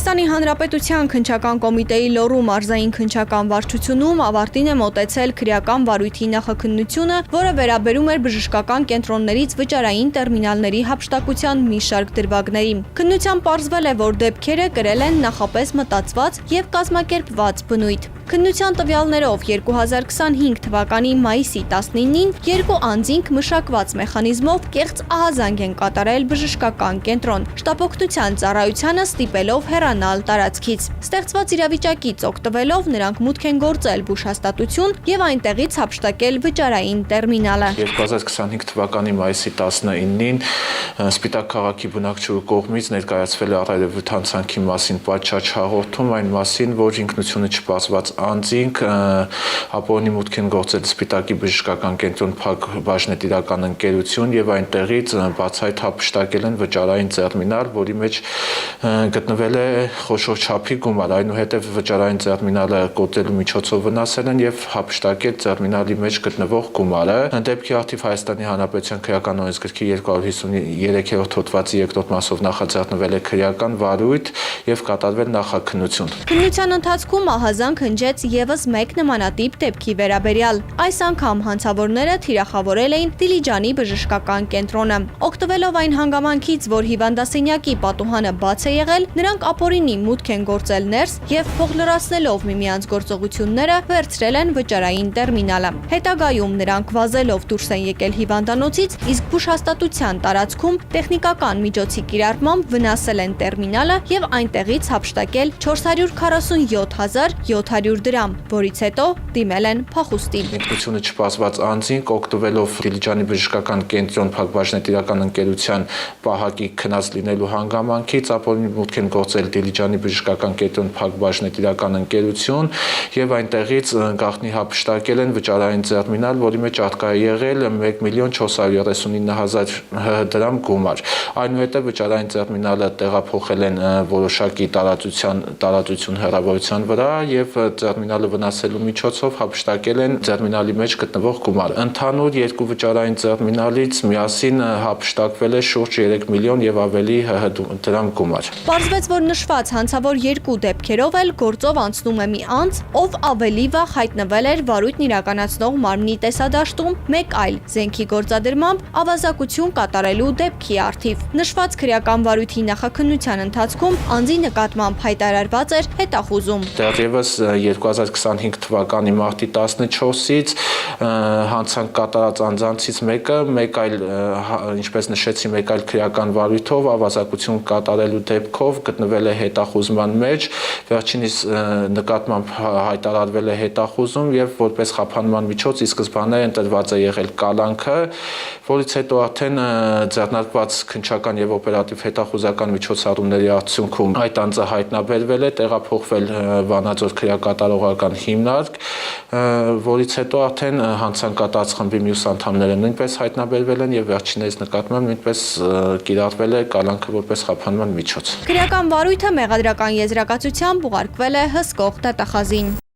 Հայաստանի Հանրապետության քննչական կոմիտեի Լոռու մարզային քննչական վարչությունում ավարտին է մոտեցել քրեական վարույթի նախաքննությունը, որը վերաբերում էր բժշկական կենտրոններից վճարային տերմինալների հափշտակության մի շարք դրվագների։ Քննության պարզվել է, որ դեպքերը կրել են նախապես մտածված եւ կազմակերպված բնույթ։ Քննության տվյալներով 2025 թվականի մայիսի 19-ին երկու անձինք մշակված մեխանիզմով կեղծ ահազանգ են կատարել բժշկական կենտրոն, շտապօգնության ծառայությանը ստիպելով հեռանալ տարածքից։ Ստեղծված իրավիճակից օգտվելով նրանք մուտք են գործել բուժհաստատություն եւ այնտեղից հափշտակել վճարային տերմինալը։ 2025 թվականի մայիսի 19-ին Սպիտակ քաղաքի բնակչուհու կողմից ներկայացվել է առավելության ցանքի մասին պատշաճ հաղորդում այն մասին, որ ինքնությունը չպասված անձինք ապօրինի մուտք են գործել Սպիտակի բժշկական կենտրոն Փակ բաժնետիրական ընկերություն եւ այնտեղից բացահայտ հափշտակել են վճարային տերմինալ, որի մեջ գտնվել է խոշոր չափի գումար, այնուհետև վճարային տերմինալը կոտրելու միջոցով վնասել են եւ հափշտակել տերմինալի մեջ գտնվող գումարը։ Դեպքի առթիվ Հայաստանի Հանրապետության քրեական օրենսգրքի 253-րդ հոդվածի 2-րդ մասով նախաձեռնվել է քրեական վարույթ եւ կատարվել նախաքննություն։ Քննության ընթացքում ահազանգ հնչեց եւս մեկ նմանատիպ դեպքի վերաբերյալ։ Այս անգամ հանցավորները թիրախավորել էին Դիլիջանի բժշկական կենտրոնը։ Օգտվելով այն հանգամանքից, որ հիվանդասենյակի պատուհանը բաց է եղել, նրանք ապօրինի մուտք են գործել ներս եւ փող լրացնելով միմյանց գործողությունները վերցրել են վճարային տերմինալը։ Հետագայում նրանք վազելով դուրս են եկել հիվանդանոցից, իսկ բուժհաստատության տարածքում տեխնիկական միջոցի կիրառմամբ վնասել են տերմինալը եւ այնտեղից հափշտակել 447,700 դրամ, որից հետո դիմել են փախուստի։ Ինքնությունը չպասված անձինք օգտվելով Դիլիջանի բժշկական կենտրոն Փակ բաժնետիրական ընկերության պահակի քնած լինելու հանգամանքից ապօրինի մուտք են գործել Դիլիջանի բժշկական կենտրոն Փակ բաժնետիրական ընկերություն եւ այնտեղից գաղտնի հափշտակել են վճարային տերմինալ, որի մեջ արկա է եղել 1,439,000 դրամ գումար։ Այնուհետև վճարային տերմինալը տեղափոխել են որոշակի տարածություն հեռավորության վրա եւ տերմինալը վնասելու միջոցով հափշտակել են տերմինալի մեջ գտնվող գումարը։ Ընդհանուր երկու վճարային տերմինալից միասին հափշտակվել է շուրջ 3 միլիոն եւ ավելի դրամ գումար։ Պարզվեց, որ նշված հանցավոր երկու դեպքերով էլ գործով անցնում է մի անձ, ով ավելի վաղ հայտնվել էր վարույթն իրականացնող մարմնի տեսադաշտում, մեկ այլ զենքի գործադրմամբ ավազակություն կատարելու դեպքի առթիվ։ Նշված քրեական վարույթի նախաքննության ընթացքում անձի նկատմամբ հայտարարված էր հետախուզում։ Դեռևս 2025 թվականի մարտի 14-ից հանցանք կատարած անձանցից մեկը, մեկ այլ, ինչպես նշեցի, մեկ այլ քրեական վարույթով ավազակություն կատարելու դեպքով գտնվել է հետախուզման մեջ, վերջինիս նկատմամբ հայտարարվել է հետախուզում եւ որպես խափանման միջոց ի սկզբանե ընտրված է եղել կալանքը, որից հետո արդեն ձեռնարկված քննչական եւ օպերատիվ հետախուզական միջոցառումների արդյունքում այդ անձը հայտնաբերվել է, տեղափոխվել Վանաձոր քրեակատարողական հիմնարկ, որից հետո արդեն հանցանքատած խմբի մյուս անդամները նույնպես հայտնաբերվել են եւ վերջիններս նկատմամբ նույնպես կիրառվել է կալանքը որպես խափանման միջոց։ Քրեական վարույթը մեղադրական եզրակացությամբ ուղարկվել է հսկող դատախազին։